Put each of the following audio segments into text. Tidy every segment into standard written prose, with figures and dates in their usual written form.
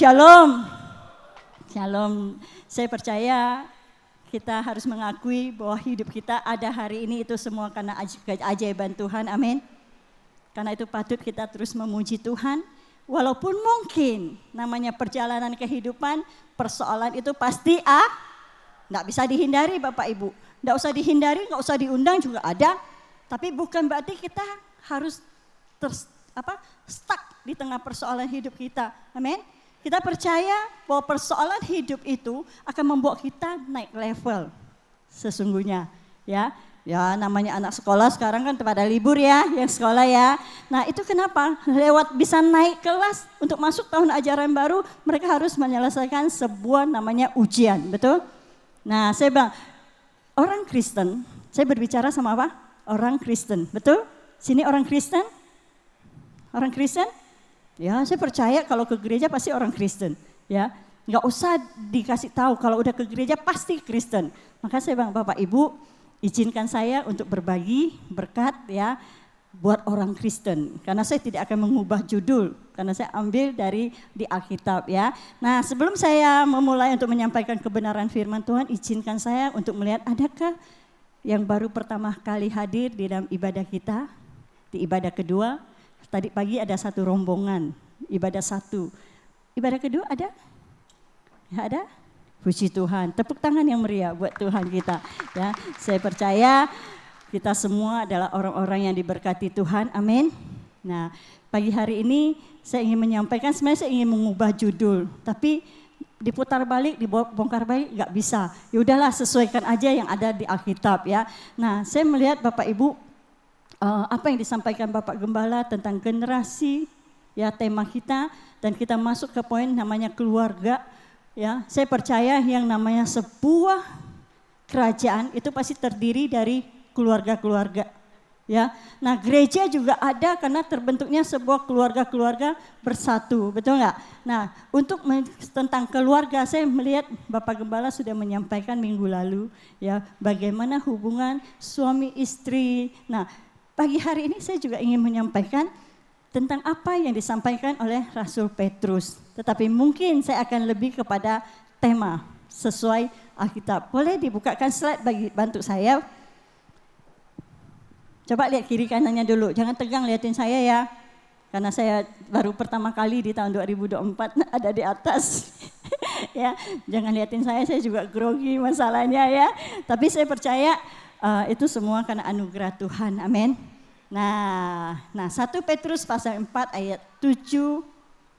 Shalom. Shalom. Saya percaya kita harus mengakui bahwa hidup kita ada hari ini itu semua karena keajaiban Tuhan. Amin. Karena itu patut kita terus memuji Tuhan. Walaupun mungkin namanya perjalanan kehidupan, persoalan itu pasti nggak bisa dihindari Bapak Ibu. Nggak usah dihindari, nggak usah diundang juga ada. Tapi bukan berarti kita harus stuck di tengah persoalan hidup kita. Amin. Kita percaya bahwa persoalan hidup itu akan membawa kita naik level sesungguhnya. Ya namanya anak sekolah sekarang kan pada libur ya, yang sekolah ya. Nah itu kenapa? Lewat bisa naik kelas untuk masuk tahun ajaran baru, mereka harus menyelesaikan sebuah namanya ujian, betul? Nah saya bilang, orang Kristen, saya berbicara sama apa? Orang Kristen, betul? Sini orang Kristen? Orang Kristen? Ya saya percaya kalau ke gereja pasti orang Kristen. Ya, nggak usah dikasih tahu kalau udah ke gereja pasti Kristen. Maka saya bilang Bapak Ibu, izinkan saya untuk berbagi berkat ya buat orang Kristen. Karena saya tidak akan mengubah judul, karena saya ambil dari di Alkitab ya. Nah sebelum saya memulai untuk menyampaikan kebenaran firman Tuhan, izinkan saya untuk melihat adakah yang baru pertama kali hadir di dalam ibadah kita, di ibadah kedua. Tadi pagi ada satu rombongan, ibadah satu. Ibadah kedua ada? Ya ada? Puji Tuhan, tepuk tangan yang meriah buat Tuhan kita. Ya, saya percaya kita semua adalah orang-orang yang diberkati Tuhan, amin. Nah, pagi hari ini saya ingin menyampaikan, sebenarnya saya ingin mengubah judul, tapi diputar balik, dibongkar balik nggak bisa. Ya udahlah, sesuaikan aja yang ada di Alkitab ya. Nah, saya melihat Bapak Ibu, apa yang disampaikan Bapak Gembala tentang generasi, ya tema kita, dan kita masuk ke poin namanya keluarga. Ya, saya percaya yang namanya sebuah kerajaan itu pasti terdiri dari keluarga-keluarga. Ya, nah gereja juga ada karena terbentuknya sebuah keluarga-keluarga bersatu, betul nggak? Nah, untuk tentang keluarga saya melihat Bapak Gembala sudah menyampaikan minggu lalu, ya bagaimana hubungan suami istri. Nah, pagi hari ini saya juga ingin menyampaikan tentang apa yang disampaikan oleh Rasul Petrus. Tetapi mungkin saya akan lebih kepada tema sesuai Alkitab. Boleh dibukakan slide bantu saya. Coba lihat kiri kanannya dulu, jangan tegang liatin saya ya. Karena saya baru pertama kali di tahun 2024 ada di atas. Ya, jangan liatin saya juga grogi masalahnya ya. Tapi saya percaya itu semua karena anugerah Tuhan, amin. Nah 1 Petrus pasal 4 ayat 7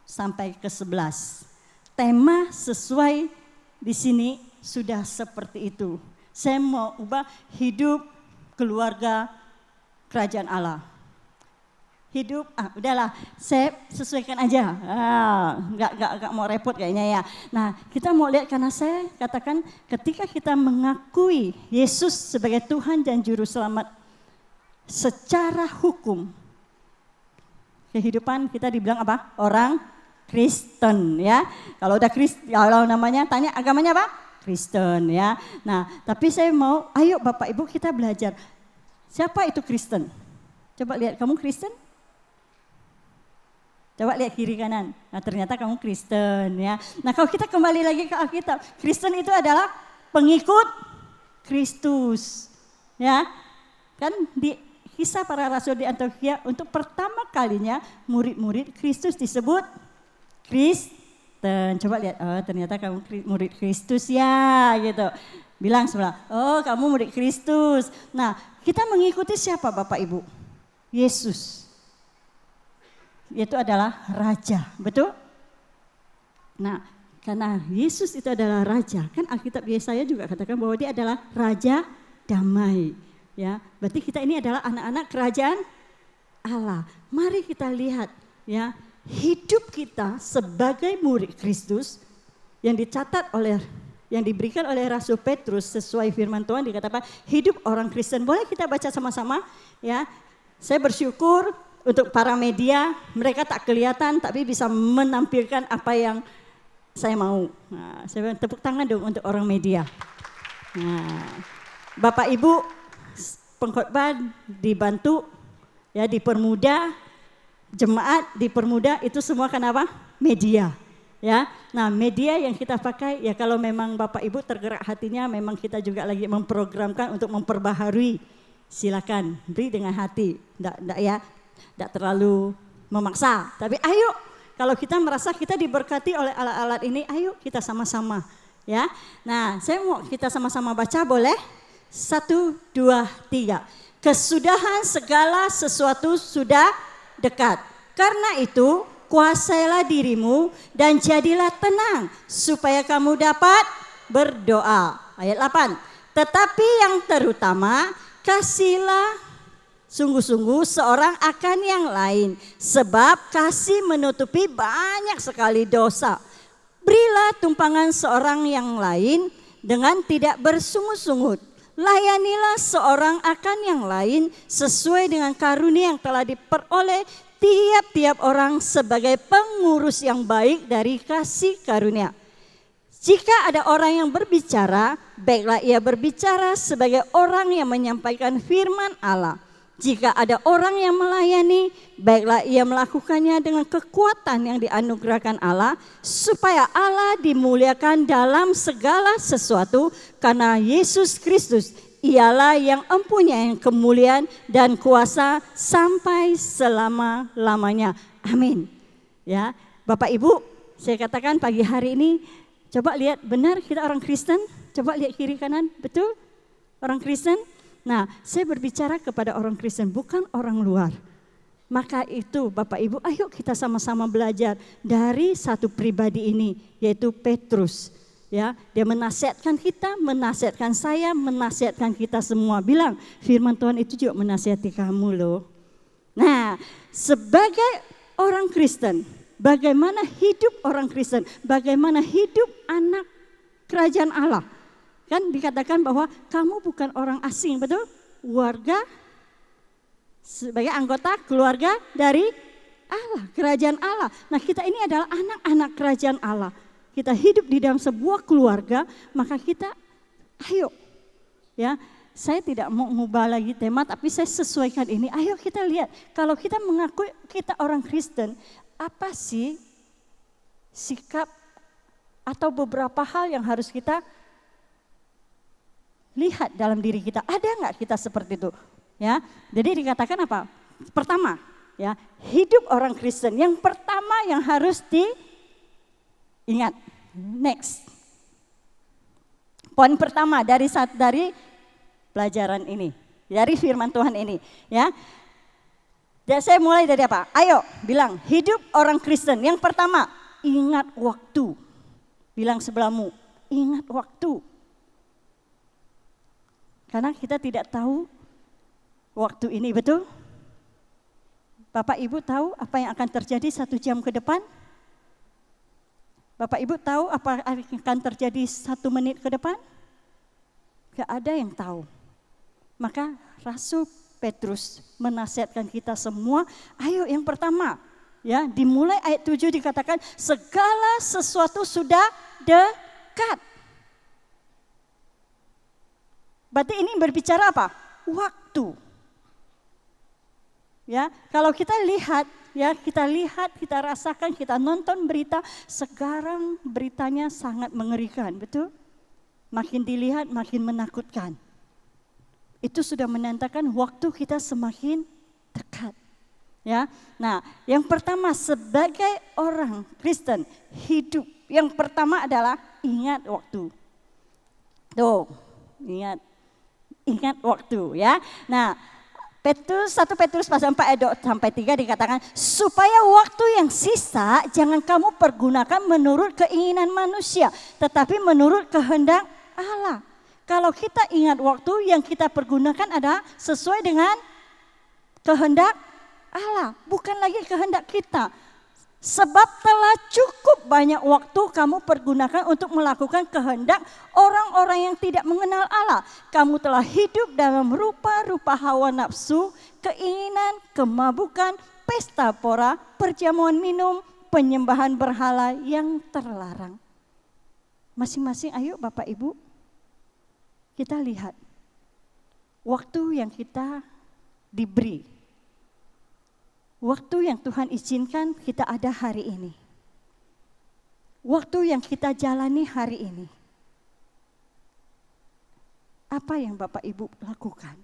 sampai ke 11. Tema sesuai di sini sudah seperti itu. Saya mau ubah hidup keluarga kerajaan Allah. Hidup, udahlah, saya sesuaikan aja. Nggak mau repot kayaknya ya. Nah, kita mau lihat karena saya katakan ketika kita mengakui Yesus sebagai Tuhan dan Juru Selamat secara hukum, kehidupan kita dibilang apa? Orang Kristen ya. Kalau udah Kristen, kalau namanya tanya agamanya apa? Kristen ya. Nah, tapi saya mau, ayo Bapak Ibu kita belajar. Siapa itu Kristen? Coba lihat, kamu Kristen? Coba lihat kiri kanan, nah ternyata kamu Kristen ya. Nah kalau kita kembali lagi ke Alkitab, Kristen itu adalah pengikut Kristus. Ya, kan di kisah para rasul di Antioquia untuk pertama kalinya murid-murid Kristus disebut Kristen. Coba lihat, oh ternyata kamu murid Kristus ya gitu. Bilang sebelah, oh kamu murid Kristus. Nah kita mengikuti siapa Bapak Ibu? Yesus. Itu adalah raja, betul? Nah, karena Yesus itu adalah raja, kan Alkitab Yesaya juga katakan bahwa dia adalah raja damai. Ya, berarti kita ini adalah anak-anak kerajaan Allah. Mari kita lihat ya, hidup kita sebagai murid Kristus yang dicatat oleh yang diberikan oleh Rasul Petrus sesuai firman Tuhan dikatakan hidup orang Kristen. Boleh kita baca sama-sama ya. Saya bersyukur untuk para media, mereka tak kelihatan tapi bisa menampilkan apa yang saya mau. Nah, saya tepuk tangan dong untuk orang media. Nah, Bapak Ibu pengkhotbah dibantu ya, dipermudah, jemaat dipermudah, itu semua kenapa? Media. Ya, nah media yang kita pakai ya kalau memang Bapak Ibu tergerak hatinya, memang kita juga lagi memprogramkan untuk memperbaharui. Silakan beri dengan hati, tidak terlalu memaksa. Tapi ayo, kalau kita merasa kita diberkati oleh alat-alat ini, ayo kita sama-sama. Ya, nah saya mau kita sama-sama baca boleh? 1, 2, 3. Kesudahan segala sesuatu sudah dekat. Karena itu kuasailah dirimu dan jadilah tenang supaya kamu dapat berdoa. Ayat 8. Tetapi yang terutama kasihlah sungguh-sungguh seorang akan yang lain, sebab kasih menutupi banyak sekali dosa. Berilah tumpangan seorang yang lain dengan tidak bersungut-sungut. Layanilah seorang akan yang lain sesuai dengan karunia yang telah diperoleh tiap-tiap orang sebagai pengurus yang baik dari kasih karunia. Jika ada orang yang berbicara, baiklah ia berbicara sebagai orang yang menyampaikan firman Allah. Jika ada orang yang melayani, baiklah ia melakukannya dengan kekuatan yang dianugerahkan Allah, supaya Allah dimuliakan dalam segala sesuatu, karena Yesus Kristus ialah yang mempunyai kemuliaan dan kuasa sampai selama-lamanya. Amin. Ya, Bapak Ibu, saya katakan pagi hari ini, coba lihat benar kita orang Kristen, coba lihat kiri kanan, betul? Orang Kristen? Nah, saya berbicara kepada orang Kristen, bukan orang luar. Maka itu Bapak Ibu, ayo kita sama-sama belajar dari satu pribadi ini, yaitu Petrus. Ya, dia menasihatkan kita, menasihatkan saya, menasihatkan kita semua. Bilang, firman Tuhan itu juga menasihati kamu loh. Nah, sebagai orang Kristen, bagaimana hidup orang Kristen, bagaimana hidup anak kerajaan Allah. Kan dikatakan bahwa kamu bukan orang asing, betul? Warga, sebagai anggota keluarga dari Allah, kerajaan Allah. Nah kita ini adalah anak-anak kerajaan Allah. Kita hidup di dalam sebuah keluarga, maka kita ayo. Ya, saya tidak mau mengubah lagi tema, tapi saya sesuaikan ini. Ayo kita lihat, kalau kita mengaku kita orang Kristen, apa sih sikap atau beberapa hal yang harus kita lihat dalam diri kita, ada nggak kita seperti itu? Ya, jadi dikatakan apa? Pertama, ya hidup orang Kristen. Yang pertama yang harus diingat. Next, poin pertama dari pelajaran ini, dari firman Tuhan ini, ya. Dan saya mulai dari apa? Ayo, bilang hidup orang Kristen. Yang pertama, ingat waktu. Bilang sebelahmu, ingat waktu. Karena kita tidak tahu waktu ini, betul? Bapak Ibu tahu apa yang akan terjadi 1 jam ke depan? Bapak Ibu tahu apa yang akan terjadi 1 menit ke depan? Gak ada yang tahu. Maka Rasul Petrus menasihatkan kita semua, ayo yang pertama, ya dimulai ayat 7 dikatakan segala sesuatu sudah dekat. Berarti ini berbicara apa? Waktu. Ya, kalau kita lihat, kita rasakan, kita nonton berita, sekarang beritanya sangat mengerikan, betul? Makin dilihat, makin menakutkan. Itu sudah menandakan waktu kita semakin dekat. Ya, nah, yang pertama sebagai orang Kristen hidup, yang pertama adalah ingat waktu. Tuh, ingat waktu ya. Nah, 1 Petrus pasal 4 ayat 2-3 dikatakan supaya waktu yang sisa jangan kamu pergunakan menurut keinginan manusia, tetapi menurut kehendak Allah. Kalau kita ingat waktu, yang kita pergunakan adalah sesuai dengan kehendak Allah, bukan lagi kehendak kita. Sebab telah cukup banyak waktu kamu pergunakan untuk melakukan kehendak orang-orang yang tidak mengenal Allah. Kamu telah hidup dalam rupa-rupa hawa nafsu, keinginan, kemabukan, pesta pora, perjamuan minum, penyembahan berhala yang terlarang. Masing-masing ayo Bapak Ibu, kita lihat waktu yang kita diberi. Waktu yang Tuhan izinkan kita ada hari ini. waktu yang kita jalani hari ini, apa yang Bapak Ibu lakukan?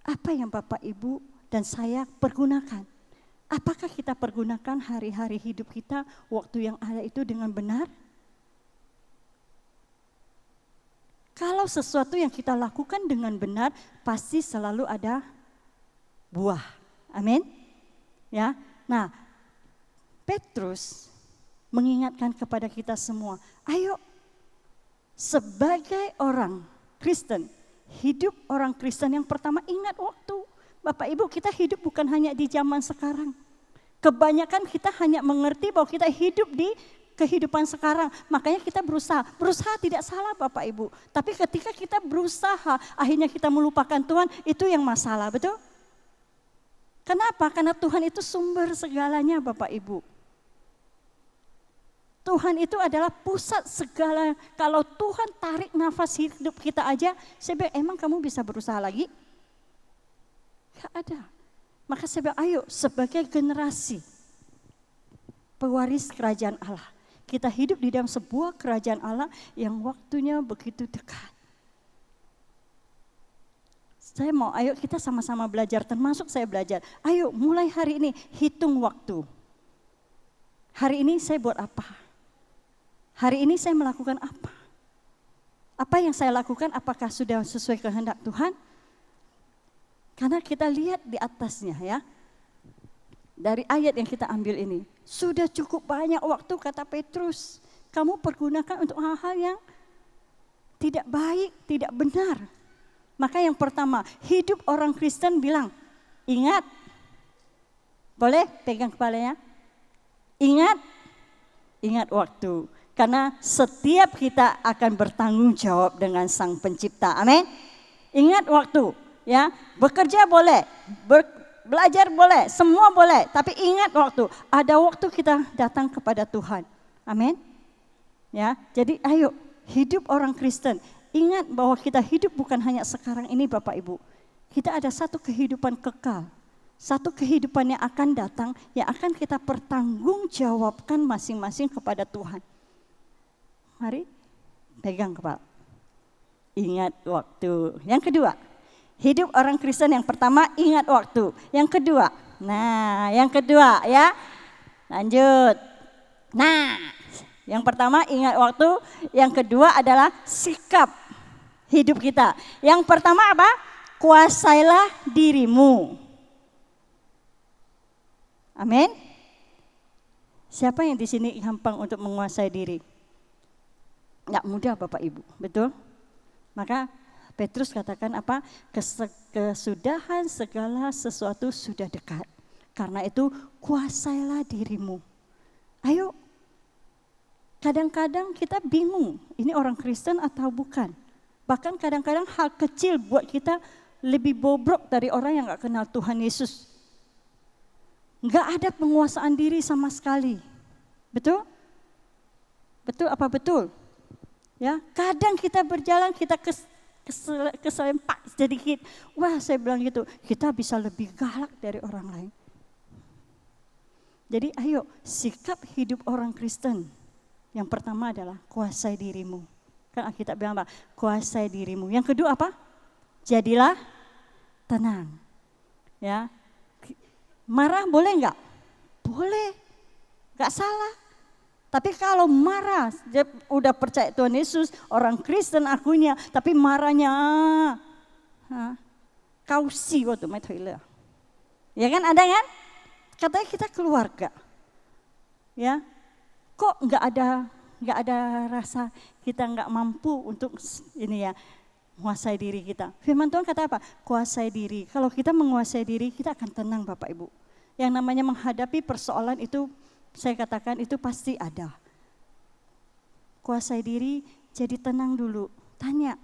Apa yang Bapak Ibu dan saya pergunakan? Apakah kita pergunakan hari-hari hidup kita, waktu yang ada itu dengan benar? Kalau sesuatu yang kita lakukan dengan benar, pasti selalu ada buah. Amin. Ya. Nah, Petrus mengingatkan kepada kita semua, ayo sebagai orang Kristen, hidup orang Kristen yang pertama ingat waktu. Bapak Ibu, kita hidup bukan hanya di zaman sekarang. Kebanyakan kita hanya mengerti bahwa kita hidup di kehidupan sekarang. Makanya kita berusaha. Berusaha tidak salah Bapak Ibu. Tapi ketika kita berusaha, akhirnya kita melupakan Tuhan, itu yang masalah, betul? Kenapa? Karena Tuhan itu sumber segalanya Bapak Ibu. Tuhan itu adalah pusat segala. Kalau Tuhan tarik nafas hidup kita aja, saya bilang, emang kamu bisa berusaha lagi? Gak ada. Maka saya bilang, ayo sebagai generasi pewaris kerajaan Allah, kita hidup di dalam sebuah kerajaan Allah yang waktunya begitu dekat. Saya mau, ayo kita sama-sama belajar, termasuk saya belajar. Ayo mulai hari ini hitung waktu. Hari ini saya buat apa? Hari ini saya melakukan apa? Apa yang saya lakukan apakah sudah sesuai kehendak Tuhan? Karena kita lihat di atasnya ya. Dari ayat yang kita ambil ini, sudah cukup banyak waktu kata Petrus, kamu pergunakan untuk hal-hal yang tidak baik, tidak benar. Maka yang pertama, hidup orang Kristen bilang, ingat, boleh pegang kepalanya? Ingat waktu. Karena setiap kita akan bertanggung jawab dengan Sang Pencipta. Amin. Ingat waktu, ya. Bekerja boleh, belajar boleh, semua boleh. Tapi ingat waktu. Ada waktu kita datang kepada Tuhan. Amin. Ya. Jadi ayo hidup orang Kristen. Ingat bahwa kita hidup bukan hanya sekarang ini Bapak Ibu. Kita ada satu kehidupan kekal. Satu kehidupan yang akan datang, yang akan kita pertanggungjawabkan masing-masing kepada Tuhan. Mari pegang kepala. Ingat waktu. Yang kedua, hidup orang Kristen yang pertama ingat waktu. Yang kedua, ya. Lanjut. Nah, yang pertama ingat waktu, yang kedua adalah sikap hidup kita. Yang pertama apa? Kuasailah dirimu. Amin. Siapa yang di sini gampang untuk menguasai diri? Enggak mudah Bapak Ibu, betul? Maka Petrus katakan apa? Kesudahan segala sesuatu sudah dekat. Karena itu kuasailah dirimu. Ayo. Kadang-kadang kita bingung, ini orang Kristen atau bukan. Bahkan kadang-kadang hal kecil buat kita lebih bobrok dari orang yang gak kenal Tuhan Yesus. Gak ada penguasaan diri sama sekali. Betul? Betul apa betul? Ya, kadang kita berjalan kita keselempak sedikit. Wah, saya bilang gitu, kita bisa lebih galak dari orang lain. Jadi ayo, sikap hidup orang Kristen. Yang pertama adalah kuasai dirimu. Kan Alkitab bilang apa? Kuasai dirimu. Yang kedua apa? Jadilah tenang. Ya. Marah boleh enggak? Boleh. Enggak salah. Tapi kalau marah, dia udah percaya Tuhan Yesus, orang Kristen akunya, tapi marahnya kausi waktu main toilet. Ya kan ada kan? Katanya kita keluarga. Ya. Kok enggak ada rasa kita enggak mampu untuk ini ya, menguasai diri kita. Firman Tuhan kata apa? Kuasai diri. Kalau kita menguasai diri, kita akan tenang Bapak Ibu. Yang namanya menghadapi persoalan itu, saya katakan itu pasti ada. Kuasai diri, jadi tenang dulu. Tanya,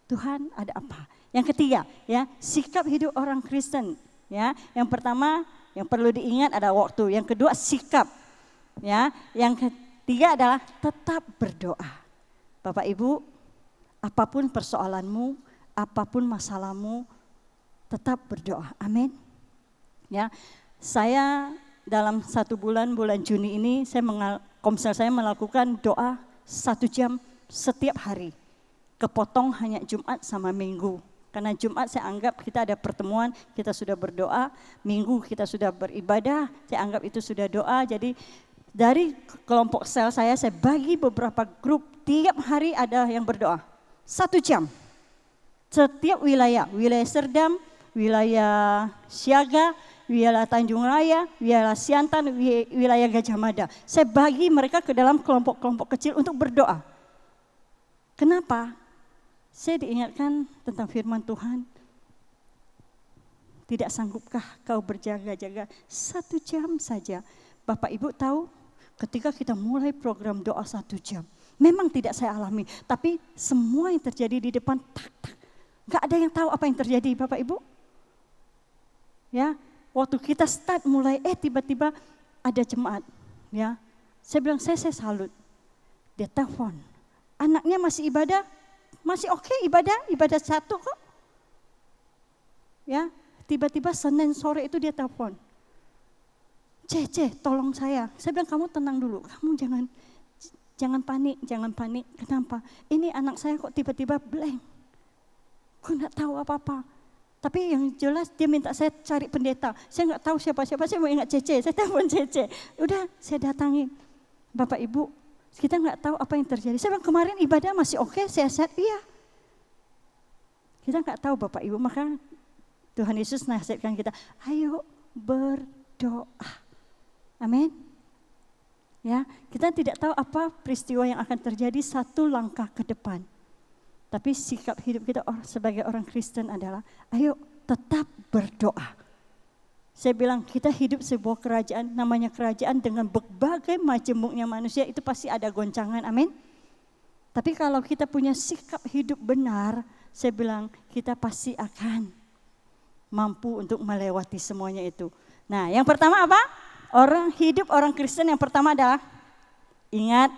Tuhan ada apa? Yang ketiga, ya, sikap hidup orang Kristen. Ya, yang pertama yang perlu diingat ada waktu. Yang kedua sikap. Ya, yang ketiga adalah tetap berdoa. Bapak Ibu, apapun persoalanmu, apapun masalahmu, tetap berdoa. Amin. Ya, saya dalam 1 bulan Juni ini saya Komsel saya melakukan doa 1 jam setiap hari. Kepotong hanya Jumat sama Minggu. Karena Jumat saya anggap kita ada pertemuan, kita sudah berdoa, Minggu kita sudah beribadah, saya anggap itu sudah doa. Jadi dari kelompok sel saya bagi beberapa grup, tiap hari ada yang berdoa. 1 jam. Setiap wilayah Serdam, wilayah Siaga, wilayah Tanjung Raya, wilayah Siantan, wilayah Gajah Mada. Saya bagi mereka ke dalam kelompok-kelompok kecil untuk berdoa. Kenapa? Saya diingatkan tentang firman Tuhan. Tidak sanggupkah kau berjaga-jaga 1 jam saja? Bapak Ibu tahu ketika kita mulai program doa 1 jam. Memang tidak saya alami, tapi semua yang terjadi di depan tak. Gak ada yang tahu apa yang terjadi Bapak Ibu. Ya, waktu kita start mulai tiba-tiba ada jemaat. Ya, saya bilang saya salut. Dia telepon. Anaknya masih ibadah. Masih oke ibadah 1 kok. Ya, tiba-tiba Senin sore itu dia telepon. Cece, tolong saya. Saya bilang kamu tenang dulu, kamu jangan panik. Kenapa? Ini anak saya kok tiba-tiba blank. Aku nggak tahu apa-apa. Tapi yang jelas dia minta saya cari pendeta. Saya nggak tahu siapa-siapa, saya mau ingat Cece. Saya telepon Cece. Udah, saya datangin. Bapak Ibu, kita nggak tahu apa yang terjadi. Saya bilang kemarin ibadah masih oke, sehat, iya. Kita nggak tahu Bapak Ibu, maka Tuhan Yesus nasihatkan kita, ayo berdoa. Amin. Ya, kita tidak tahu apa peristiwa yang akan terjadi 1 langkah ke depan. Tapi sikap hidup kita sebagai orang Kristen adalah, ayo tetap berdoa. Saya bilang kita hidup sebuah kerajaan, namanya kerajaan dengan berbagai majemuknya manusia, itu pasti ada goncangan, amin. Tapi kalau kita punya sikap hidup benar, saya bilang kita pasti akan mampu untuk melewati semuanya itu. Nah, yang pertama apa? Orang Kristen yang pertama adalah ingat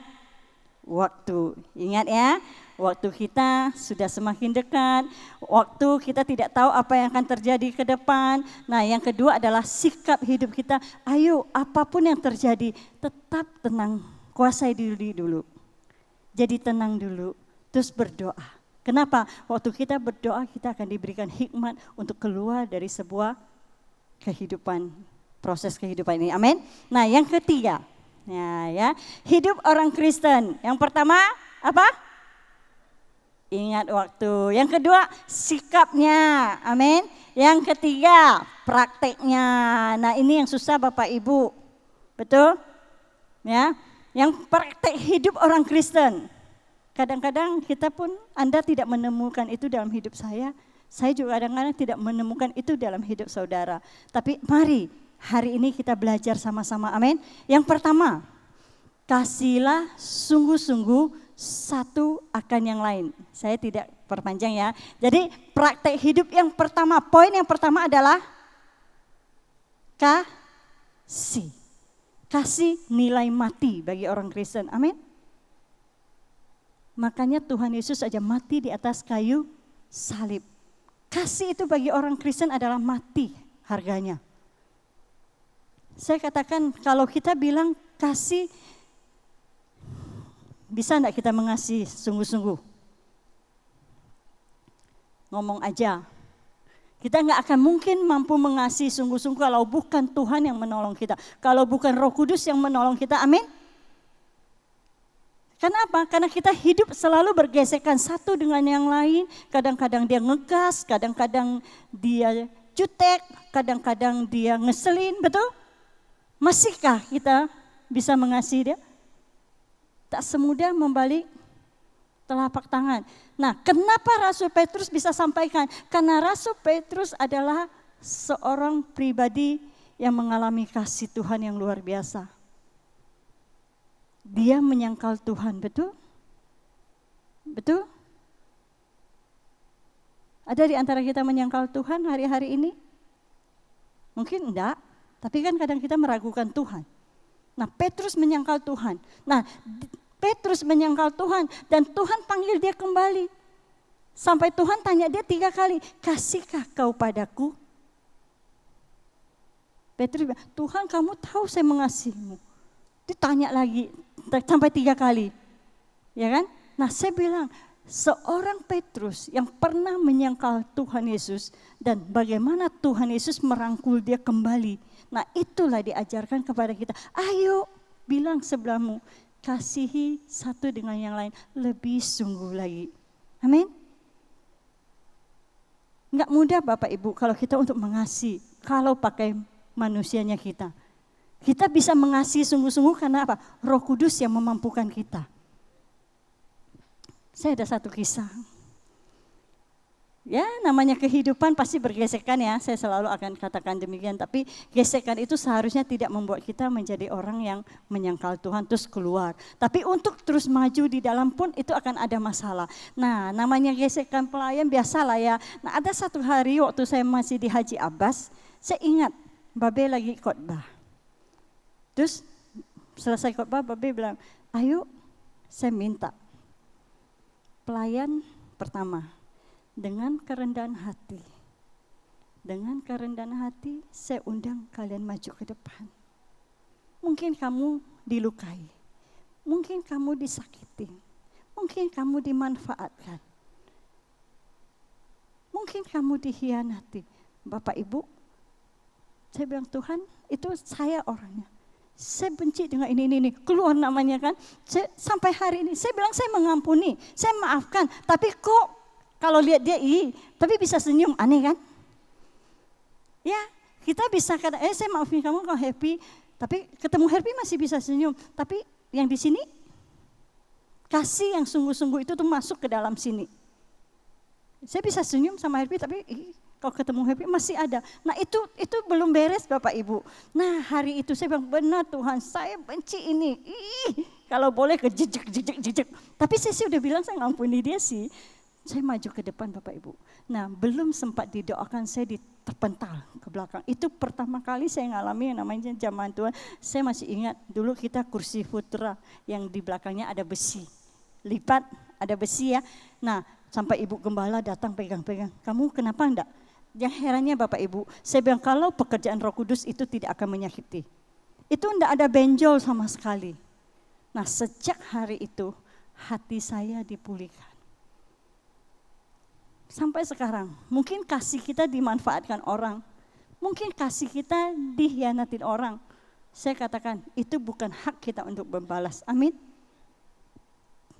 waktu. Ingat ya, waktu kita sudah semakin dekat, waktu kita tidak tahu apa yang akan terjadi ke depan. Nah, yang kedua adalah sikap hidup kita. Ayo, apapun yang terjadi, tetap tenang, kuasai diri dulu. Jadi tenang dulu, terus berdoa. Kenapa? Waktu kita berdoa, kita akan diberikan hikmat untuk keluar dari sebuah kehidupan, proses kehidupan ini. Amin. Nah, yang ketiga, ya, hidup orang Kristen. Yang pertama, apa? Ingat waktu. Yang kedua, sikapnya. Amin. Yang ketiga, prakteknya. Nah, ini yang susah Bapak Ibu. Betul? Ya. Yang praktek hidup orang Kristen. Kadang-kadang kita pun, Anda tidak menemukan itu dalam hidup saya. Saya juga kadang-kadang tidak menemukan itu dalam hidup saudara. Tapi mari hari ini kita belajar sama-sama. Amin. Yang pertama, kasihlah sungguh-sungguh satu akan yang lain. Saya tidak perpanjang ya. Jadi praktek hidup yang pertama, poin yang pertama adalah kasih. Kasih nilai mati bagi orang Kristen. Amin. Makanya Tuhan Yesus aja mati di atas kayu salib. Kasih itu bagi orang Kristen adalah mati harganya. Saya katakan kalau kita bilang kasih, bisa enggak kita mengasihi sungguh-sungguh? Ngomong aja. Kita enggak akan mungkin mampu mengasihi sungguh-sungguh kalau bukan Tuhan yang menolong kita. Kalau bukan Roh Kudus yang menolong kita, amin. Kenapa? Karena kita hidup selalu bergesekan satu dengan yang lain. Kadang-kadang dia ngegas, kadang-kadang dia jutek, kadang-kadang dia ngeselin, betul? Masihkah kita bisa mengasihi dia? Tak semudah membalik telapak tangan. Nah, kenapa Rasul Petrus bisa sampaikan? Karena Rasul Petrus adalah seorang pribadi yang mengalami kasih Tuhan yang luar biasa. Dia menyangkal Tuhan, betul? Betul? Ada di antara kita menyangkal Tuhan hari-hari ini? Mungkin enggak, tapi kan kadang kita meragukan Tuhan. Nah, Petrus menyangkal Tuhan. Nah, Petrus menyangkal Tuhan dan Tuhan panggil dia kembali. Sampai Tuhan tanya dia 3 kali, kasihkah kau padaku? Petrus bilang, Tuhan kamu tahu saya mengasihimu. Ditanya lagi, sampai 3 kali. Ya kan? Nah saya bilang, seorang Petrus yang pernah menyangkal Tuhan Yesus dan bagaimana Tuhan Yesus merangkul dia kembali. Nah itulah diajarkan kepada kita. Ayo bilang sebelahmu, kasihi satu dengan yang lain lebih sungguh lagi. Amin. Enggak mudah Bapak Ibu kalau kita untuk mengasihi, kalau pakai manusianya kita. Kita bisa mengasihi sungguh-sungguh karena apa? Roh Kudus yang memampukan kita. Saya ada satu kisah. Ya, namanya kehidupan pasti bergesekan ya, saya selalu akan katakan demikian. Tapi gesekan itu seharusnya tidak membuat kita menjadi orang yang menyangkal Tuhan terus keluar. Tapi untuk terus maju di dalam pun itu akan ada masalah. Nah, namanya gesekan pelayan biasalah ya. Nah, ada satu hari waktu saya masih di Haji Abbas, saya ingat Babe lagi khotbah. Terus selesai khotbah Babe bilang, ayo saya minta pelayan pertama. Dengan kerendahan hati. Dengan kerendahan hati saya undang kalian maju ke depan. Mungkin kamu dilukai. Mungkin kamu disakiti. Mungkin kamu dimanfaatkan. Mungkin kamu dikhianati. Bapak Ibu, saya bilang Tuhan itu saya orangnya. Saya benci dengan ini. Keluar namanya kan. Sampai hari ini saya bilang saya mengampuni. Saya maafkan. Tapi kok kalau lihat dia, tapi bisa senyum, aneh kan? Ya, kita bisa kata, saya maafin kamu kalau happy, tapi ketemu happy masih bisa senyum. Tapi yang di sini, kasih yang sungguh-sungguh itu tuh masuk ke dalam sini. Saya bisa senyum sama happy, tapi kalau ketemu happy masih ada. Nah itu belum beres Bapak Ibu. Nah hari itu saya bilang, benar Tuhan, saya benci ini. Kalau boleh ke jejek. Tapi saya sih udah bilang saya ngampuni dia sih. Saya maju ke depan Bapak Ibu. Nah belum sempat didoakan saya terpental ke belakang. Itu pertama kali saya ngalami yang namanya zaman Tuhan. Saya masih ingat dulu kita kursi putra yang di belakangnya ada besi. Lipat ada besi ya. Nah sampai Ibu Gembala datang pegang-pegang. Kamu kenapa enggak? Yang herannya Bapak Ibu, saya bilang kalau pekerjaan Roh Kudus itu tidak akan menyakiti. Itu enggak ada benjol sama sekali. Nah sejak hari itu hati saya dipulihkan. Sampai sekarang, mungkin kasih kita dimanfaatkan orang, mungkin kasih kita dikhianatin orang. Saya katakan, itu bukan hak kita untuk membalas. Amin.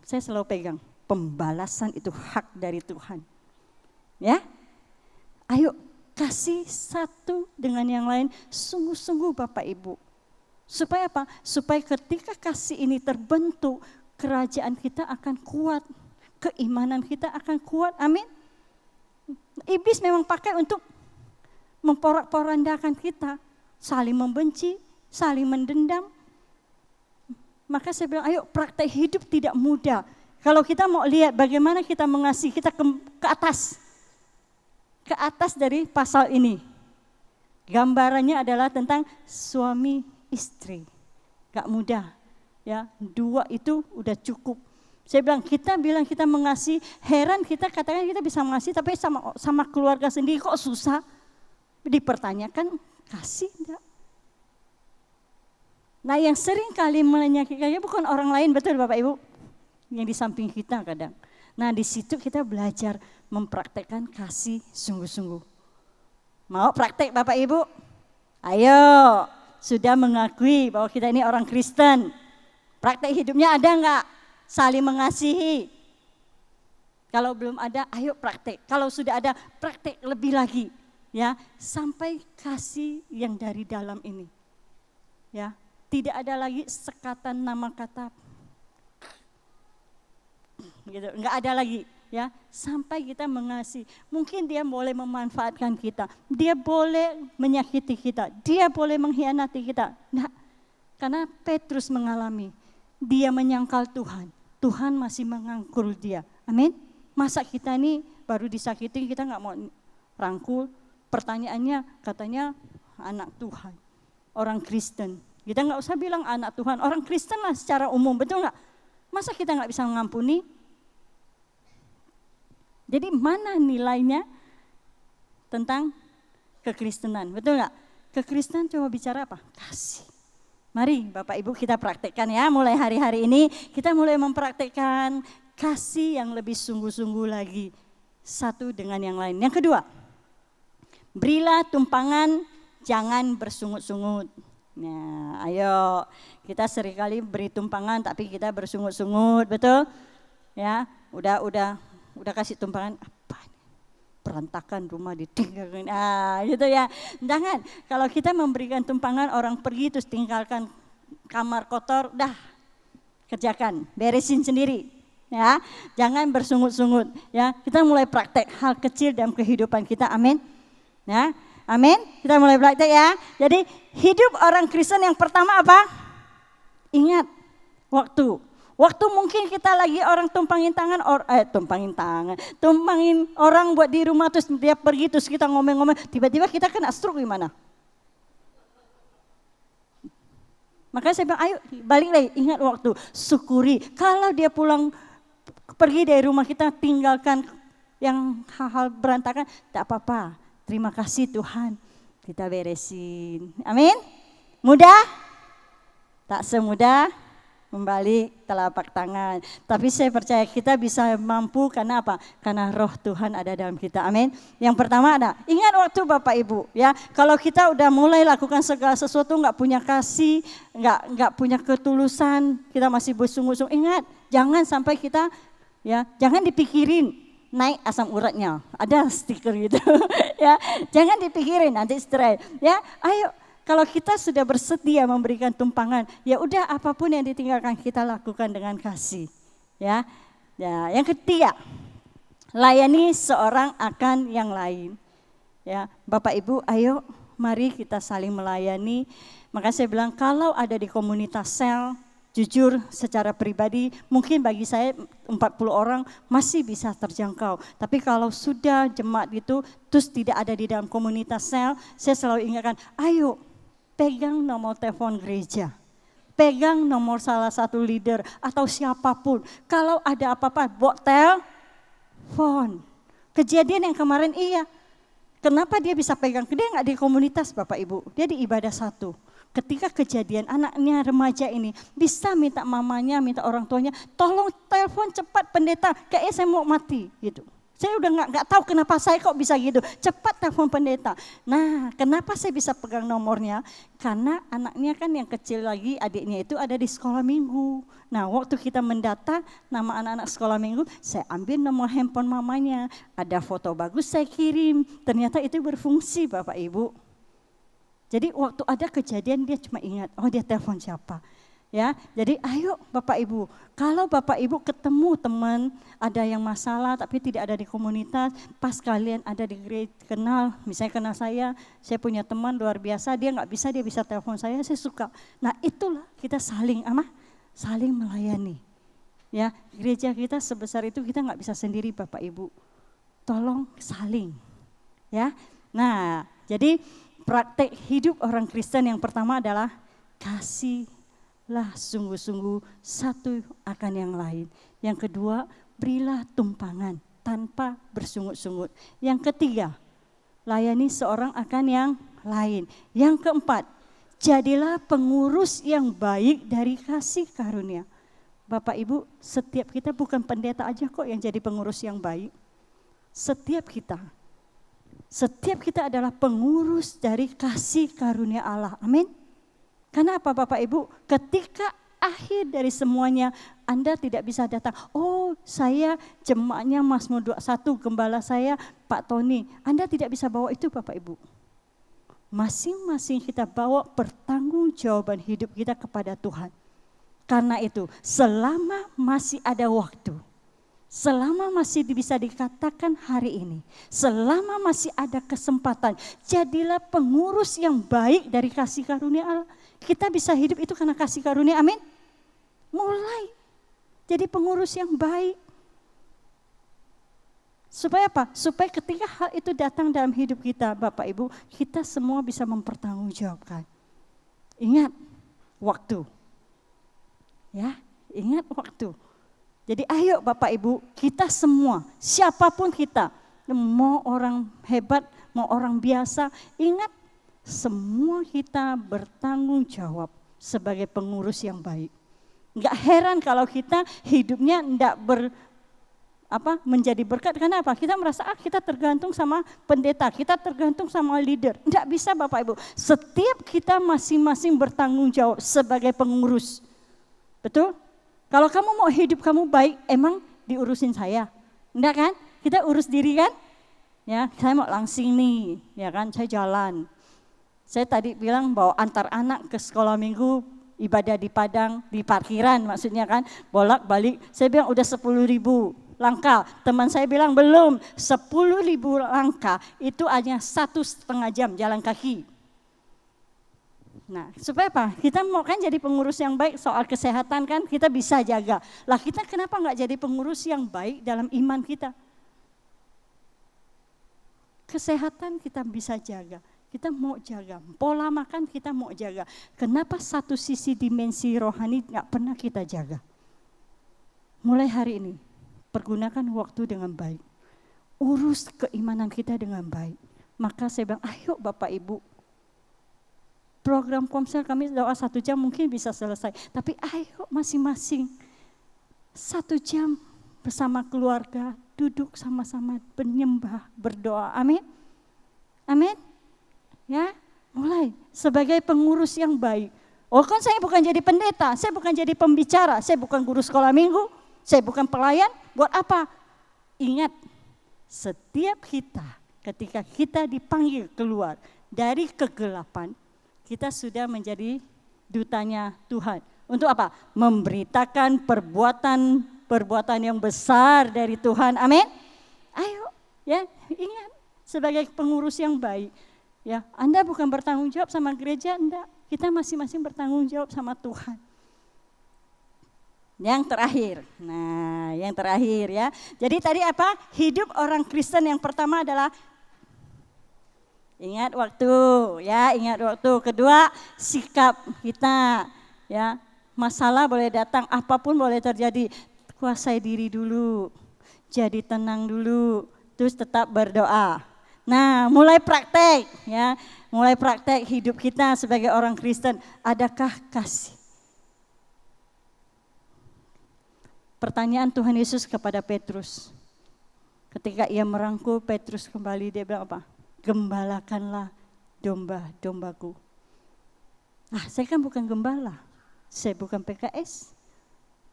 Saya selalu pegang, pembalasan itu hak dari Tuhan. Ya, ayo kasih satu dengan yang lain, sungguh-sungguh Bapak Ibu. Supaya apa? Supaya ketika kasih ini terbentuk, kerajaan kita akan kuat, keimanan kita akan kuat. Amin. Iblis memang pakai untuk memporak-porandakan kita, saling membenci, saling mendendam. Maka saya bilang, ayo praktek hidup tidak mudah. Kalau kita mau lihat bagaimana kita mengasihi, kita ke atas dari pasal ini. Gambarannya adalah tentang suami istri. Gak mudah, ya 2 itu udah cukup. Saya bilang kita mengasihi, heran kita katakan kita bisa mengasihi, tapi sama keluarga sendiri kok susah. Dipertanyakan, kasih enggak? Nah yang sering kali menyakitkannya bukan orang lain, betul Bapak Ibu? Yang di samping kita kadang. Nah di situ kita belajar mempraktekkan kasih sungguh-sungguh. Mau praktek Bapak Ibu? Ayo, sudah mengakui bahwa kita ini orang Kristen. Praktek hidupnya ada enggak? Saling mengasihi. Kalau belum ada, ayo praktek. Kalau sudah ada, praktek lebih lagi, ya, sampai kasih yang dari dalam ini, ya, tidak ada lagi sekatan nama kata, gitu, nggak ada lagi, ya, sampai kita mengasihi. Mungkin dia boleh memanfaatkan kita, dia boleh menyakiti kita, dia boleh mengkhianati kita, nah, karena Petrus mengalami. Dia menyangkal Tuhan, Tuhan masih mengangkul dia. Amin. Masa kita ini baru disakiti kita nggak mau rangkul? Pertanyaannya katanya anak Tuhan, orang Kristen. Kita nggak usah bilang anak Tuhan, orang Kristen lah secara umum, betul nggak? Masa kita nggak bisa mengampuni? Jadi mana nilainya tentang kekristenan, betul nggak? Kekristenan cuma bicara apa? Kasih. Mari Bapak Ibu kita praktekkan ya, mulai hari-hari ini kita mulai mempraktekkan kasih yang lebih sungguh-sungguh lagi satu dengan yang lain. Yang kedua, berilah tumpangan, jangan bersungut-sungut. Nah, ayo kita seringkali beri tumpangan tapi kita bersungut-sungut, betul? Ya, udah kasih tumpangan apa? Berantakan rumah ditinggalkan, gitu ya. Jangan, kalau kita memberikan tumpangan orang pergi terus tinggalkan kamar kotor, dah kerjakan, beresin sendiri. Ya, jangan bersungut-sungut. Ya, kita mulai praktek hal kecil dalam kehidupan kita, amin. Ya, amin. Kita mulai praktek ya. Jadi hidup orang Kristen yang pertama apa? Ingat waktu. Waktu mungkin kita lagi orang tumpangin orang buat di rumah terus dia pergi terus kita ngomel-ngomel, tiba-tiba kita kena stroke gimana? Makanya saya bilang ayo balik lagi, ingat waktu, syukuri. Kalau dia pulang pergi dari rumah kita tinggalkan yang hal-hal berantakan, tak apa-apa. Terima kasih Tuhan, kita beresin. Amin. Mudah? Tak semudah membalik telapak tangan. Tapi saya percaya kita bisa mampu karena apa? Karena roh Tuhan ada dalam kita. Amin. Yang pertama ada, ingat waktu Bapak Ibu ya. Kalau kita udah mulai lakukan segala sesuatu nggak punya kasih, nggak punya ketulusan, kita masih bersungut-sungut. Ingat, jangan sampai kita ya, jangan dipikirin naik asam uratnya. Ada stiker gitu ya. Jangan dipikirin nanti stres ya. Ayo, kalau kita sudah bersedia memberikan tumpangan, ya udah apapun yang ditinggalkan kita lakukan dengan kasih. Ya, yang ketiga, layani seorang akan yang lain. Ya, Bapak Ibu, ayo mari kita saling melayani. Maka saya bilang kalau ada di komunitas sel, jujur secara pribadi mungkin bagi saya 40 orang masih bisa terjangkau. Tapi kalau sudah jemaat itu terus tidak ada di dalam komunitas sel, saya selalu ingatkan, ayo pegang nomor telepon gereja, pegang nomor salah satu leader atau siapapun. Kalau ada apa-apa, buat telepon. Kejadian yang kemarin kenapa dia bisa pegang? Dia nggak di komunitas Bapak Ibu, dia di ibadah satu. Ketika kejadian anaknya remaja ini bisa minta mamanya, minta orang tuanya, tolong telepon cepat pendeta, kayaknya saya mau mati gitu. Saya udah nggak tahu kenapa saya kok bisa gitu. Cepat telepon pendeta. Nah, kenapa saya bisa pegang nomornya? Karena anaknya kan yang kecil lagi, adiknya itu ada di sekolah minggu. Nah, waktu kita mendata nama anak-anak sekolah minggu, saya ambil nomor handphone mamanya. Ada foto bagus saya kirim. Ternyata itu berfungsi Bapak Ibu. Jadi waktu ada kejadian dia cuma ingat, oh dia telepon siapa. Ya, jadi ayo Bapak Ibu, kalau Bapak Ibu ketemu teman ada yang masalah tapi tidak ada di komunitas, pas kalian ada di gereja kenal, misalnya kenal saya punya teman luar biasa, dia bisa telepon saya suka. Nah itulah kita saling melayani. Ya, gereja kita sebesar itu kita nggak bisa sendiri Bapak Ibu, tolong saling. Ya, nah jadi praktek hidup orang Kristen yang pertama adalah kasih sungguh-sungguh satu akan yang lain. Yang kedua, berilah tumpangan tanpa bersungut-sungut. Yang ketiga, layani seorang akan yang lain. Yang keempat, jadilah pengurus yang baik dari kasih karunia. Bapak Ibu, setiap kita bukan pendeta aja kok yang jadi pengurus yang baik. Setiap kita adalah pengurus dari kasih karunia Allah. Amin. Karena apa Bapak Ibu? Ketika akhir dari semuanya Anda tidak bisa datang. Oh saya jemaatnya Mazmur 21, gembala saya Pak Tony. Anda tidak bisa bawa itu Bapak Ibu. Masing-masing kita bawa pertanggungjawaban hidup kita kepada Tuhan. Karena itu selama masih ada waktu, selama masih bisa dikatakan hari ini, selama masih ada kesempatan, jadilah pengurus yang baik dari kasih karunia Allah. Kita bisa hidup itu karena kasih karunia, amin. Mulai jadi pengurus yang baik. Supaya apa? Supaya ketika hal itu datang dalam hidup kita, Bapak Ibu, kita semua bisa mempertanggungjawabkan. Ingat waktu. Ya, ingat waktu. Jadi ayo Bapak Ibu, kita semua, siapapun kita, mau orang hebat, mau orang biasa, ingat semua kita bertanggung jawab sebagai pengurus yang baik. Enggak heran kalau kita hidupnya enggak menjadi berkat. Karena apa? Kita merasa kita tergantung sama pendeta, kita tergantung sama leader. Enggak bisa Bapak Ibu. Setiap kita masing-masing bertanggung jawab sebagai pengurus. Betul? Kalau kamu mau hidup kamu baik, emang diurusin saya? Enggak kan? Kita urus diri kan? Ya, saya mau langsing nih, ya kan? Saya jalan. Saya tadi bilang bahwa antar anak ke sekolah minggu, ibadah di Padang, di parkiran maksudnya kan, bolak-balik. Saya bilang udah 10.000 langkah. Teman saya bilang belum, 10.000 langkah itu hanya 1,5 jam jalan kaki. Nah, supaya apa? Kita mau kan jadi pengurus yang baik, soal kesehatan kan kita bisa jaga. Lah kita kenapa enggak jadi pengurus yang baik dalam iman kita? Kesehatan kita bisa jaga. Kita mau jaga, pola makan kita mau jaga. Kenapa satu sisi dimensi rohani nggak pernah kita jaga? Mulai hari ini, pergunakan waktu dengan baik. Urus keimanan kita dengan baik. Maka saya bilang, ayo Bapak Ibu. Program Komsel kami doa 1 jam mungkin bisa selesai. Tapi ayo masing-masing 1 jam bersama keluarga, duduk sama-sama menyembah, berdoa. Amin. Amin. Ya, mulai sebagai pengurus yang baik. Oh kan saya bukan jadi pendeta, saya bukan jadi pembicara, saya bukan guru sekolah minggu, saya bukan pelayan, buat apa? Ingat, setiap kita ketika kita dipanggil keluar dari kegelapan, kita sudah menjadi dutanya Tuhan. Untuk apa? Memberitakan perbuatan yang besar dari Tuhan. Amin. Ayo, ya, ingat sebagai pengurus yang baik. Ya, Anda bukan bertanggung jawab sama gereja, enggak. Kita masing-masing bertanggung jawab sama Tuhan. Yang terakhir. Nah, yang terakhir ya. Jadi tadi apa? Hidup orang Kristen yang pertama adalah ingat waktu, ya, ingat waktu. Kedua, sikap kita, ya. Masalah boleh datang, apapun boleh terjadi. Kuasai diri dulu. Jadi tenang dulu, terus tetap berdoa. Nah, mulai praktek ya, mulai praktek hidup kita sebagai orang Kristen. Adakah kasih? Pertanyaan Tuhan Yesus kepada Petrus. Ketika ia merangkul Petrus kembali, dia bilang apa? Gembalakanlah domba-dombaku. Saya kan bukan gembala, saya bukan PKS.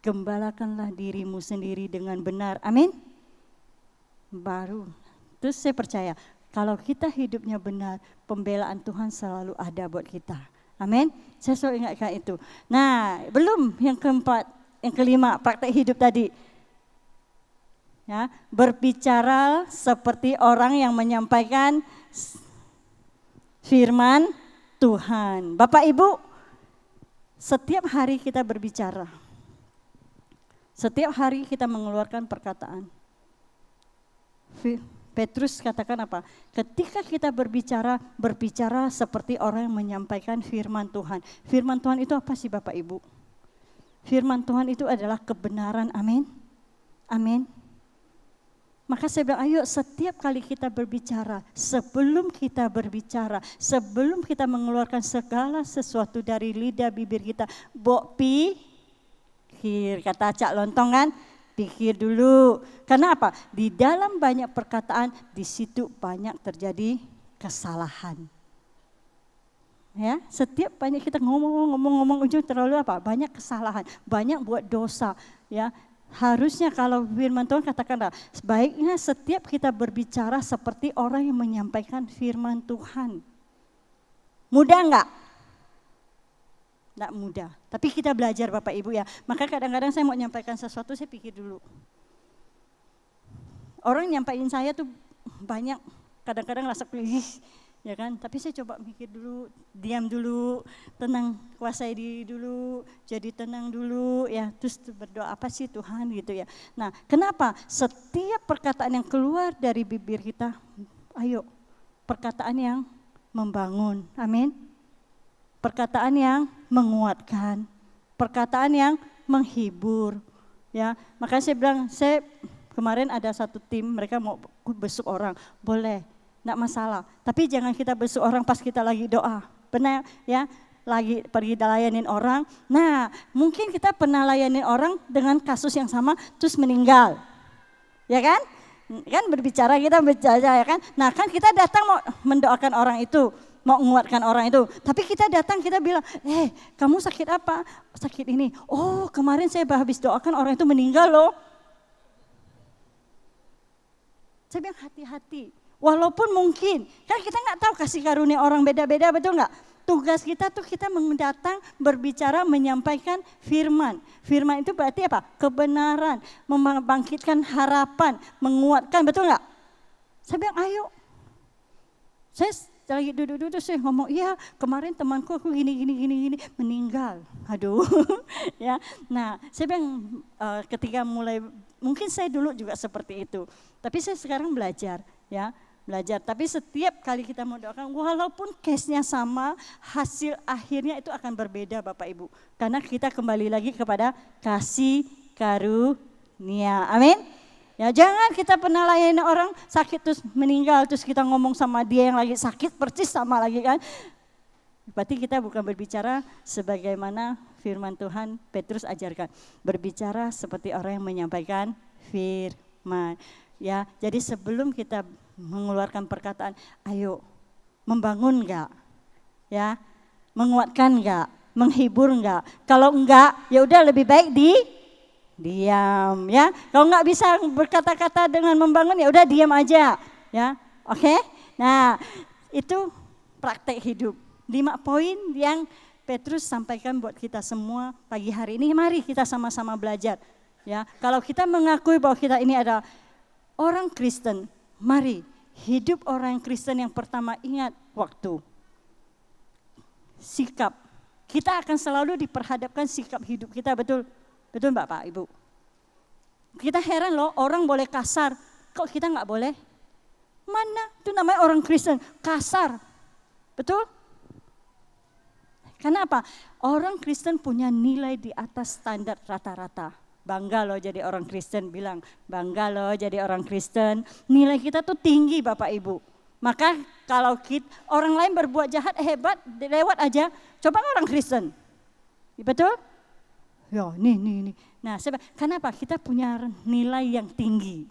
Gembalakanlah dirimu sendiri dengan benar. Amin. Baru. Terus saya percaya, kalau kita hidupnya benar, pembelaan Tuhan selalu ada buat kita. Amin. Saya selalu ingatkan itu. Nah, belum yang keempat, yang kelima, praktek hidup tadi. Ya, berbicara seperti orang yang menyampaikan firman Tuhan. Bapak Ibu, setiap hari kita berbicara. Setiap hari kita mengeluarkan perkataan. Petrus katakan apa? Ketika kita berbicara seperti orang yang menyampaikan firman Tuhan. Firman Tuhan itu apa sih Bapak Ibu? Firman Tuhan itu adalah kebenaran, amin. Amin. Maka saya bilang, ayo setiap kali kita berbicara, sebelum kita mengeluarkan segala sesuatu dari lidah bibir kita, pikir, kata Cak Lontong kan, pikir dulu. Karena apa? Di dalam banyak perkataan, di situ banyak terjadi kesalahan. Ya, setiap banyak kita ngomong ujung terlalu apa? Banyak kesalahan, banyak buat dosa. Ya, harusnya kalau firman Tuhan katakanlah, sebaiknya setiap kita berbicara seperti orang yang menyampaikan firman Tuhan. Mudah enggak? Enggak mudah, tapi kita belajar Bapak Ibu ya. Maka kadang-kadang saya mau menyampaikan sesuatu, saya pikir dulu. Orang nyampaikan saya tuh banyak, kadang-kadang rasa please, ya kan? Tapi saya coba mikir dulu, diam dulu, tenang, kuasai diri dulu, jadi tenang dulu ya. Terus berdoa apa sih Tuhan gitu ya. Nah, kenapa? Setiap perkataan yang keluar dari bibir kita, ayo perkataan yang membangun, amin. Perkataan yang menguatkan, perkataan yang menghibur, ya. Makanya saya bilang, saya kemarin ada satu tim, mereka mau besuk orang, boleh, enggak masalah. Tapi jangan kita besuk orang pas kita lagi doa, benar ya. lagi pergi layanin orang. Nah, mungkin kita pernah layanin orang dengan kasus yang sama terus meninggal. Ya kan? Kan berbicara kita ya kan? Nah, kan kita datang mau mendoakan orang itu, mau menguatkan orang itu. Tapi kita datang kita bilang, kamu sakit apa? Sakit ini. Oh, kemarin saya habis doakan orang itu meninggal loh. Saya bilang hati-hati. Walaupun mungkin, kan kita nggak tahu kasih karunia orang beda-beda, betul nggak? Tugas kita tuh kita mendatang, berbicara, menyampaikan firman. Firman itu berarti apa? Kebenaran, membangkitkan harapan, menguatkan, betul nggak? Saya bilang ayo. Saya lagi duduk-duduk saya ngomong, iya kemarin temanku aku gini meninggal. Aduh, ya. Nah, saya bilang ketika mulai, mungkin saya dulu juga seperti itu. Tapi saya sekarang belajar, ya. Tapi setiap kali kita mau doakan, walaupun case-nya sama, hasil akhirnya itu akan berbeda Bapak Ibu. Karena kita kembali lagi kepada kasih karunia. Amin. Ya, jangan kita pernah layani orang sakit terus meninggal, terus kita ngomong sama dia yang lagi sakit persis sama lagi kan. Berarti kita bukan berbicara sebagaimana firman Tuhan Petrus ajarkan. Berbicara seperti orang yang menyampaikan firman. Ya, jadi sebelum kita mengeluarkan perkataan, ayo membangun enggak? Ya, menguatkan enggak? Menghibur enggak? Kalau enggak, ya udah lebih baik diam ya. Kalau enggak bisa berkata-kata dengan membangun, ya udah diam aja ya. Oke? Nah, itu praktek hidup. 5 poin yang Petrus sampaikan buat kita semua pagi hari ini. Mari kita sama-sama belajar ya. Kalau kita mengakui bahwa kita ini adalah orang Kristen, mari hidup orang Kristen yang pertama ingat waktu. Sikap. Kita akan selalu diperhadapkan sikap hidup kita, betul? Betul Bapak, Ibu? Kita heran loh, orang boleh kasar, kok kita nggak boleh? Mana? Itu namanya orang Kristen, kasar. Betul? Karena apa? Orang Kristen punya nilai di atas standar rata-rata. Bangga loh jadi orang Kristen, bilang bangga loh jadi orang Kristen. Nilai kita tuh tinggi Bapak Ibu. Maka kalau orang lain berbuat jahat hebat, lewat aja. Coba orang Kristen. Betul? Ya nih. Nah kenapa? Kita punya nilai yang tinggi.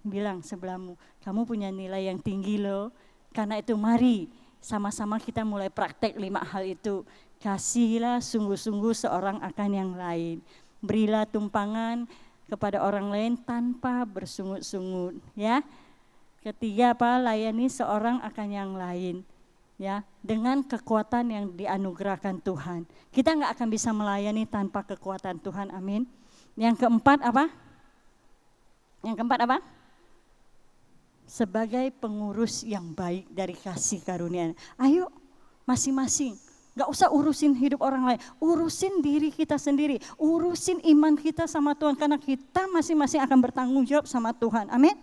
Bilang sebelahmu, kamu punya nilai yang tinggi loh. Karena itu mari sama-sama kita mulai praktek 5 hal itu. Kasihilah sungguh-sungguh seorang akan yang lain. Berilah tumpangan kepada orang lain tanpa bersungut-sungut ya. Ketiga apa? Layani seorang akan yang lain ya, dengan kekuatan yang dianugerahkan Tuhan. Kita enggak akan bisa melayani tanpa kekuatan Tuhan. Amin. Yang keempat apa? Sebagai pengurus yang baik dari kasih karunia. Ayo masing-masing. Gak usah urusin hidup orang lain, urusin diri kita sendiri, urusin iman kita sama Tuhan. Karena kita masing-masing akan bertanggung jawab sama Tuhan, amin.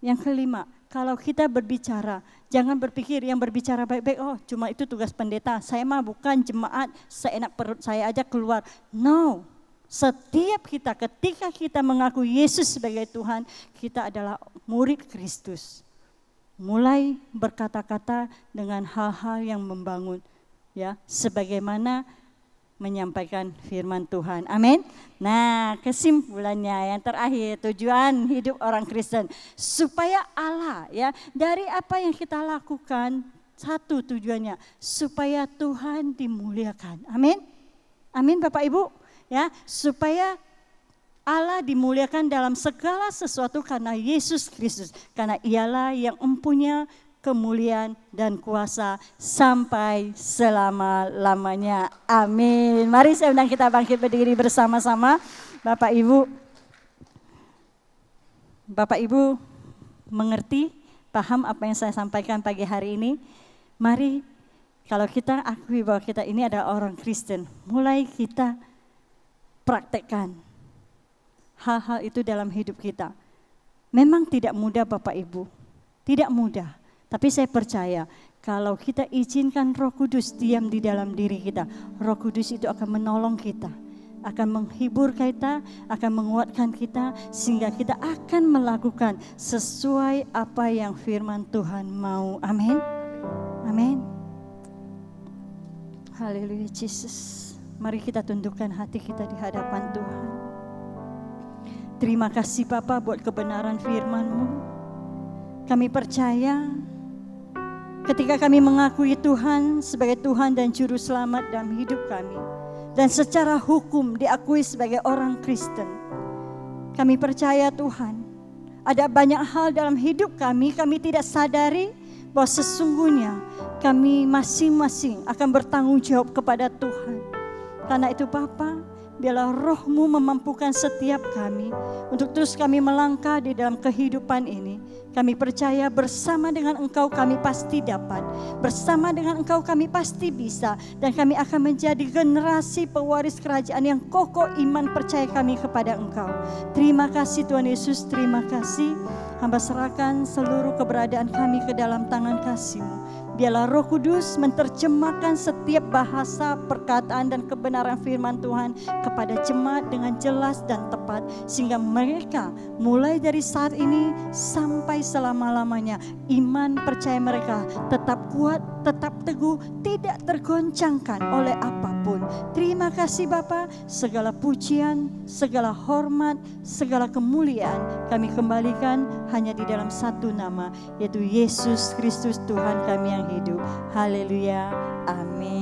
Yang kelima, kalau kita berbicara, jangan berpikir yang berbicara baik-baik, oh cuma itu tugas pendeta, saya mah bukan jemaat, seenak perut saya aja keluar. No, setiap kita ketika kita mengaku Yesus sebagai Tuhan, kita adalah murid Kristus. Mulai berkata-kata dengan hal-hal yang membangun. Ya, sebagaimana menyampaikan firman Tuhan. Amin. Nah, kesimpulannya yang terakhir, tujuan hidup orang Kristen supaya Allah ya, dari apa yang kita lakukan, satu tujuannya supaya Tuhan dimuliakan. Amin. Amin Bapak Ibu, ya, supaya Allah dimuliakan dalam segala sesuatu karena Yesus Kristus, karena Ialah yang mempunyai kemuliaan dan kuasa sampai selama-lamanya. Amin. Mari saya undang kita bangkit berdiri bersama-sama. Bapak Ibu mengerti, paham apa yang saya sampaikan pagi hari ini? Mari kalau kita akui bahwa kita ini adalah orang Kristen, mulai kita praktekkan hal-hal itu dalam hidup kita. Memang tidak mudah Bapak Ibu, tidak mudah. Tapi saya percaya kalau kita izinkan Roh Kudus diam di dalam diri kita, Roh Kudus itu akan menolong kita, akan menghibur kita, akan menguatkan kita, sehingga kita akan melakukan sesuai apa yang firman Tuhan mau. Amin. Amin. Haleluya Jesus. Mari kita tundukkan hati kita di hadapan Tuhan. Terima kasih Bapa buat kebenaran firman-Mu. Kami percaya ketika kami mengakui Tuhan sebagai Tuhan dan Juru Selamat dalam hidup kami, dan secara hukum diakui sebagai orang Kristen, kami percaya Tuhan, ada banyak hal dalam hidup kami tidak sadari bahwa sesungguhnya kami masing-masing akan bertanggung jawab kepada Tuhan. Karena itu Bapa, biarlah Roh-Mu memampukan setiap kami untuk terus kami melangkah di dalam kehidupan ini. Kami percaya bersama dengan Engkau kami pasti dapat, bersama dengan Engkau kami pasti bisa, dan kami akan menjadi generasi pewaris kerajaan yang kokoh iman percaya kami kepada Engkau. Terima kasih Tuhan Yesus, terima kasih. Hamba serahkan seluruh keberadaan kami ke dalam tangan kasih-Mu. Biarlah Roh Kudus menerjemahkan setiap bahasa, perkataan dan kebenaran firman Tuhan kepada jemaat dengan jelas dan tepat, sehingga mereka mulai dari saat ini sampai selama-lamanya iman percaya mereka tetap kuat, tetap teguh, tidak tergoncangkan oleh apapun. Terima kasih Bapa, segala pujian, segala hormat, segala kemuliaan kami kembalikan hanya di dalam satu nama, yaitu Yesus Kristus Tuhan kami yang hidup. Haleluya, amin.